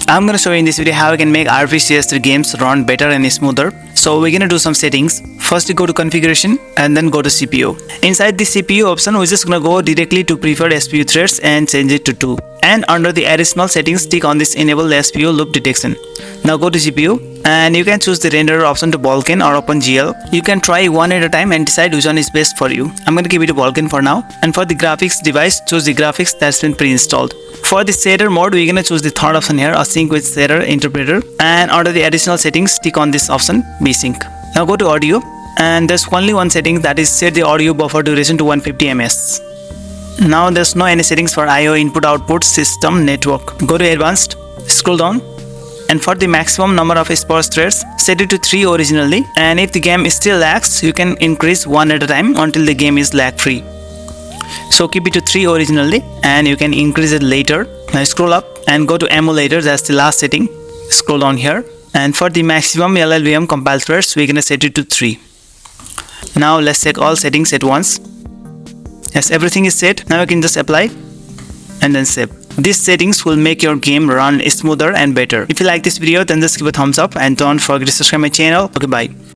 I'm gonna show you in this video how we can make RPCS3 games run better and smoother. So we're gonna do some settings. First, you go to configuration and then go to CPU. Inside the CPU option, we're just gonna go directly to preferred SPU threads and change it to 2. And under the additional settings, click on this enable SPU loop detection. Now go to GPU and you can choose the renderer option to Vulkan or OpenGL. You can try one at a time and decide which one is best for you. I'm gonna give it to Vulkan for now. And for the graphics device, choose the graphics that's been pre-installed. For the shader mode, we're gonna choose the third option here, async with shader interpreter. And under the additional settings, click on this option, vsync. Now go to audio, and there's only one setting, that is set the audio buffer duration to 150 ms. Now there's no any settings for I/O input output system network. Go to advanced, scroll down, and for the maximum number of sparse threads, set it to 3 originally, and if the game still lags, you can increase one at a time until the game is lag free. So keep it to 3 originally and you can increase it later. Now scroll up and go to emulator, that's the last setting. Scroll down here, and for the maximum LLVM compile threads, we're gonna set it to 3. Now let's check all settings at once. Yes, everything is set. Now you can just apply and then save. These settings will make your game run smoother and better. If you like this video, then just give a thumbs up and don't forget to subscribe my channel. Okay, bye.